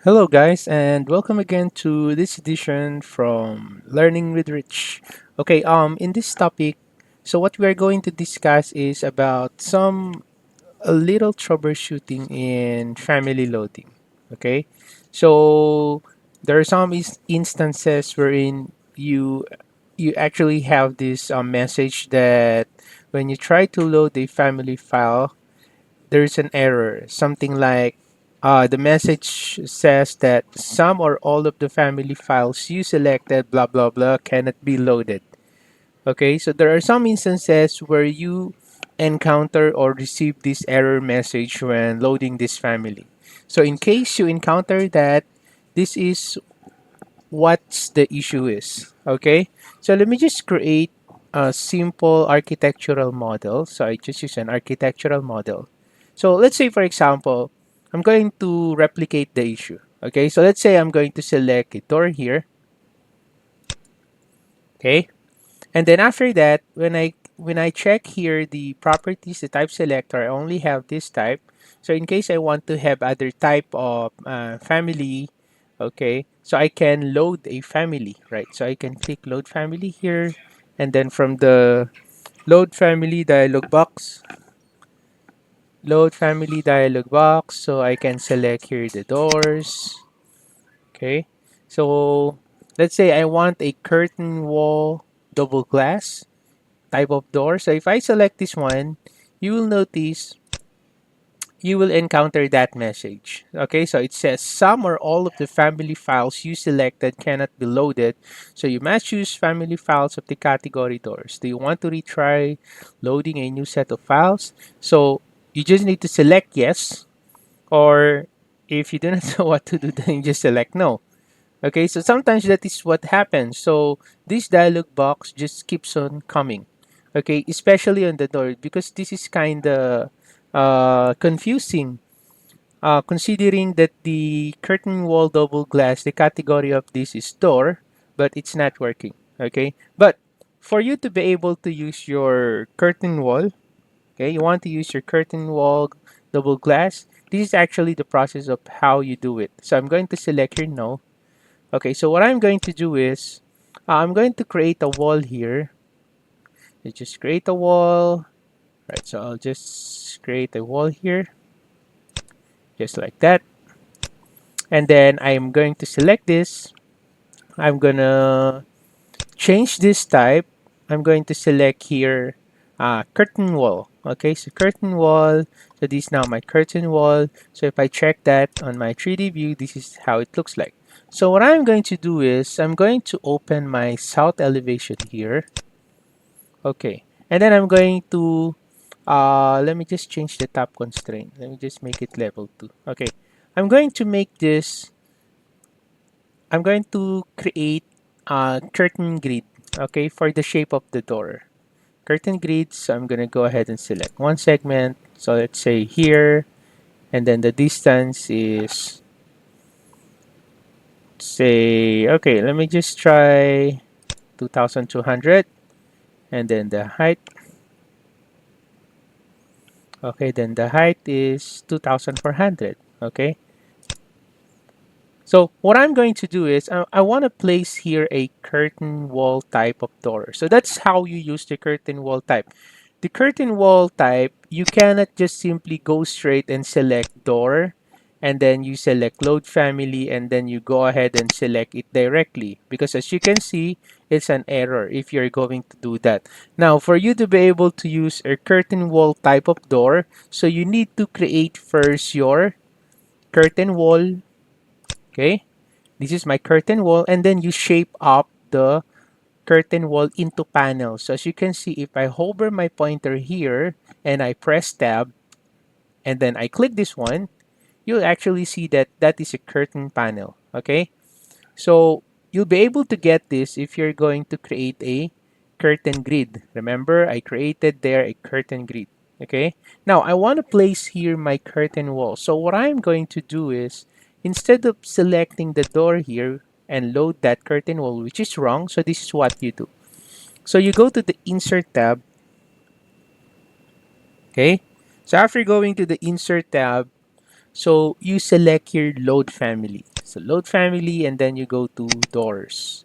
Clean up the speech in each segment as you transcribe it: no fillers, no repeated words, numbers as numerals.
Hello, guys, and welcome again to this edition from Learning with Rich. Okay, in this topic, so what we are going to discuss is about some a little troubleshooting in family loading. Okay, so there are some instances wherein you actually have this message that when you try to load a family file, there's an error. Something like the message says that some or all of the family files you selected, blah, blah, blah, cannot be loaded. Okay, so there are some instances where you encounter or receive this error message when loading this family. So, in case you encounter that, this is what the issue is. Okay, so let me just create a simple architectural model. So I just use an architectural model. So let's say, for example, I'm going to replicate the issue. Okay, so let's say I'm going to select a door here. Okay, and then after that, when I check here the properties, the type selector, I only have this type. So in case I want to have other type of family, okay, so I can load a family, right? So I can click load family here, and then from the load family dialog box, so I can select here the doors. Okay, so let's say I want a curtain wall double glass type of door. So if I select this one, you will notice you will encounter that message. Okay, so it says some or all of the family files you selected cannot be loaded. So you must choose family files of the category doors. Do you want to retry loading a new set of files? So you just need to select yes, or if you do not know what to do, then you just select no. Okay, so sometimes that is what happens. So this dialog box just keeps on coming. Okay, especially on the door because this is kind of confusing. Considering that the curtain wall double glass, the category of this is door, but it's not working. Okay, but for you to be able to use your curtain wall, okay, you want to use your curtain wall double glass. This is actually the process of how you do it. So I'm going to select here no. Okay, so what I'm going to do is I'm going to create a wall here. You just create a wall. Right, so I'll just create a wall here, just like that. And then I'm going to select this. I'm gonna change this type. I'm going to select here curtain wall. Okay, so curtain wall. So this is now my curtain wall. So if I check that on my 3D view, this is how it looks like. So what I'm going to do is I'm going to open my south elevation here. Okay, and then I'm going to let me just change the top constraint. Let me just make it level 2. Okay, I'm going to make this I'm going to create a curtain grid, okay, for the shape of the door. Curtain grid, so I'm going to go ahead and select one segment. So let's say here, and then the distance is, say, okay, let me just try 2200, and then the height, okay, then the height is 2400, okay. So what I'm going to do is I want to place here a curtain wall type of door. So that's how you use the curtain wall type. The curtain wall type, you cannot just simply go straight and select door and then you select load family and then you go ahead and select it directly because as you can see, it's an error if you're going to do that. Now, for you to be able to use a curtain wall type of door, so you need to create first your curtain wall, okay? This is my curtain wall, and then you shape up the curtain wall into panels. So as you can see, if I hover my pointer here and I press tab and then I click this one, you'll actually see that that is a curtain panel. Okay, so you'll be able to get this if you're going to create a curtain grid. Remember, I created there a curtain grid. Okay, now I want to place here my curtain wall. So what I'm going to do is, instead of selecting the door here and load that curtain wall, which is wrong, so this is what you do. So you go to the insert tab. Okay, so after going to the insert tab, so you select your load family. So load family, and then you go to doors.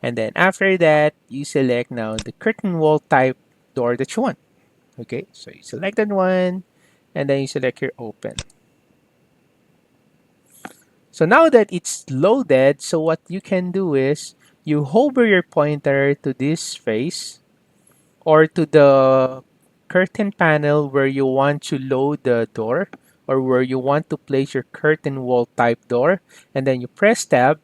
And then after that, you select now the curtain wall type door that you want. Okay, so you select that one, and then you select your open. So now that it's loaded, so what you can do is you hover your pointer to this face or to the curtain panel where you want to load the door or where you want to place your curtain wall type door, and then you press tab.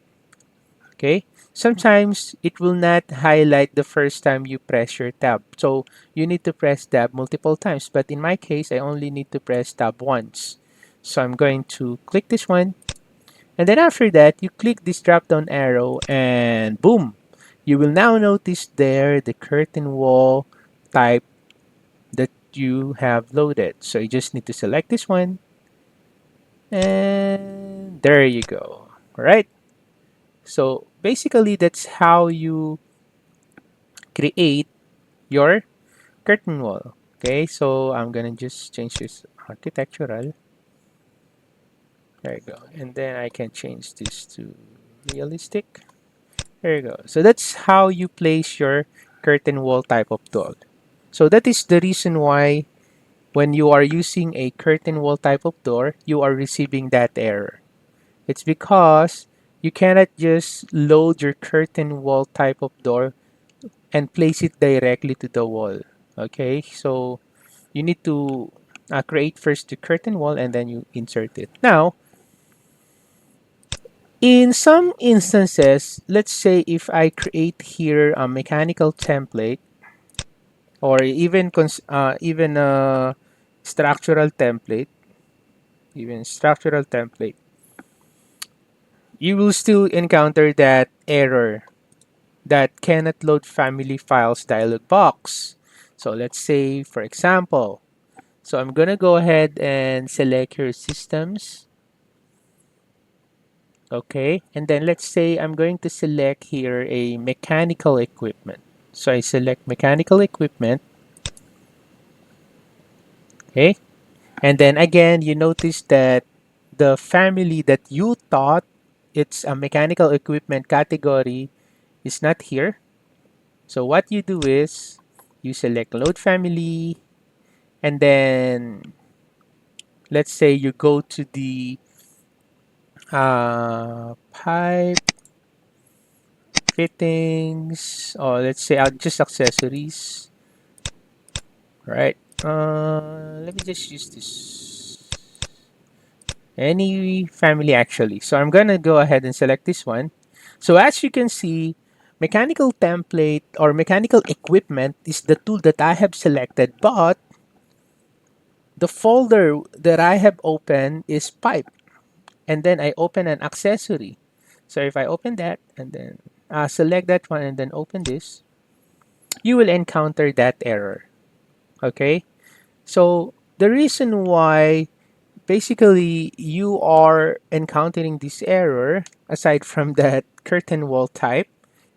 Okay, sometimes it will not highlight the first time you press your tab, so you need to press tab multiple times, but in my case I only need to press tab once. So I'm going to click this one, and then after that you click this drop down arrow, and boom, you will now notice there the curtain wall type that you have loaded. So you just need to select this one, and there you go. All right, so basically that's how you create your curtain wall. Okay, so I'm gonna just change this architectural. There you go, and then I can change this to realistic. There you go. So that's how you place your curtain wall type of door. So that is the reason why when you are using a curtain wall type of door, you are receiving that error. It's because you cannot just load your curtain wall type of door and place it directly to the wall. Okay, so you need to create first the curtain wall and then you insert it. Now, in some instances, let's say if I create here a mechanical template or even a structural template, even structural template, you will still encounter that error that cannot load family files dialog box. So let's say, for example, so I'm gonna go ahead and select your systems. Okay, and then let's say I'm going to select here a mechanical equipment. So I select mechanical equipment. Okay, and then again, you notice that the family that you thought it's a mechanical equipment category is not here. So what you do is you select load family, and then let's say you go to the pipe fittings, or let's say just accessories, right? Let me just use this any family actually. So I'm gonna go ahead and select this one. So as you can see, mechanical template or mechanical equipment is the tool that I have selected, but the folder that I have opened is pipe, and then I open an accessory. So if I open that and then select that one and then open this, you will encounter that error. Okay, so the reason why basically you are encountering this error, aside from that curtain wall type,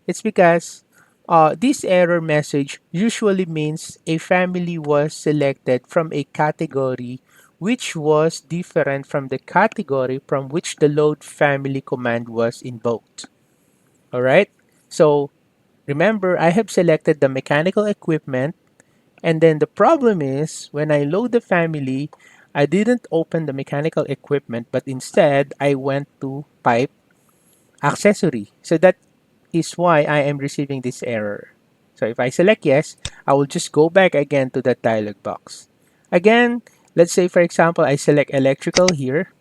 it's because this error message usually means a family was selected from a category which was different from the category from which the load family command was invoked. All right, so remember I have selected the mechanical equipment, and then the problem is when I load the family, I didn't open the mechanical equipment, but instead I went to pipe accessory. So that is why I am receiving this error. So if I select yes, I will just go back again to that dialog box. Again, let's say for example, I select electrical here,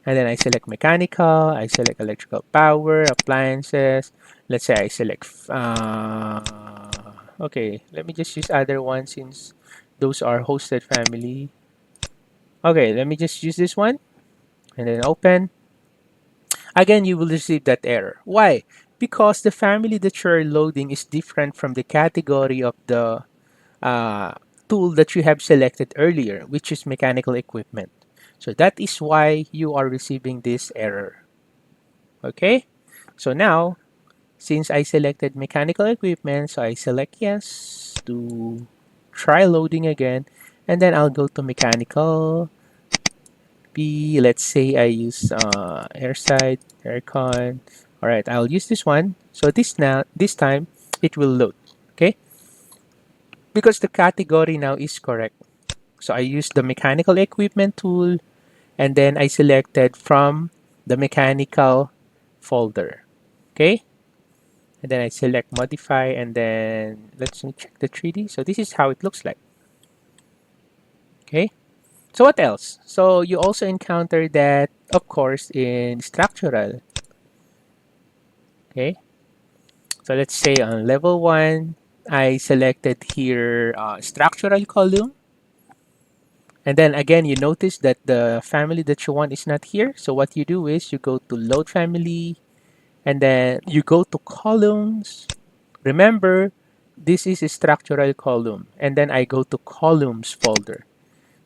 and then I select mechanical, I select electrical power, appliances. Let's say I select, okay, let me just use other ones since those are hosted family. Okay, let me just use this one and then open. Again, you will receive that error. Why? Because the family that you're loading is different from the category of the uh, tool that you have selected earlier, which is mechanical equipment. So that is why you are receiving this error. Okay? So now, since I selected mechanical equipment, so I select yes to try loading again, and then I'll go to mechanical. Let's say I use airside. aircon. All right, I'll use this one. So this time it will load. Okay, because the category now is correct. So I use the mechanical equipment tool, and then I selected from the mechanical folder. Okay, and then I select modify, and then let's check the 3D. So this is how it looks like. Okay, so what else? So you also encounter that, of course, in structural. Okay, so let's say on level 1, I selected here structural column. And then again, you notice that the family that you want is not here. So what you do is you go to load family, and then you go to columns. Remember, this is a structural column. And then I go to columns folder.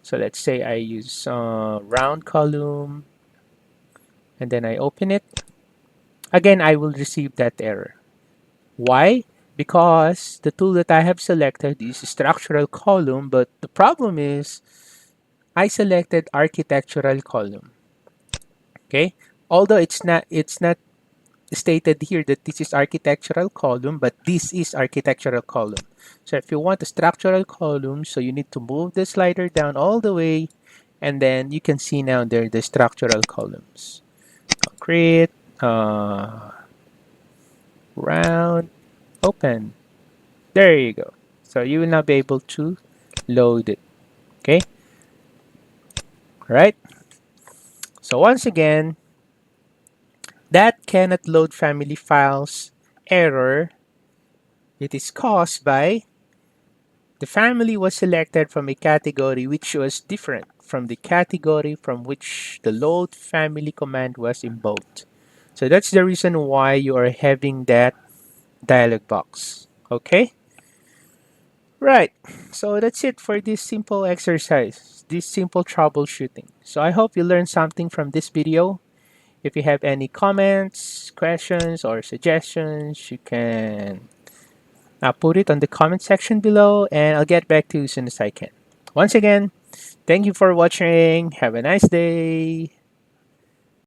So let's say I use round column, and then I open it. Again, I will receive that error. Why? Because the tool that I have selected is structural column, but the problem is I selected architectural column. Okay, although it's not stated here that this is architectural column, but this is architectural column. So if you want a structural column, so you need to move the slider down all the way, and then you can see now there the structural columns. Concrete, round, open. There you go. So you will now be able to load it. Okay, right? So once again, that cannot load family files error, it is caused by the family was selected from a category which was different from the category from which the load family command was invoked. So that's the reason why you are having that dialog box. Okay? Right. So that's it for this simple exercise, this simple troubleshooting. So I hope you learned something from this video. If you have any comments, questions, or suggestions, you can put it on the comment section below, and I'll get back to you as soon as I can. Once again, thank you for watching. Have a nice day.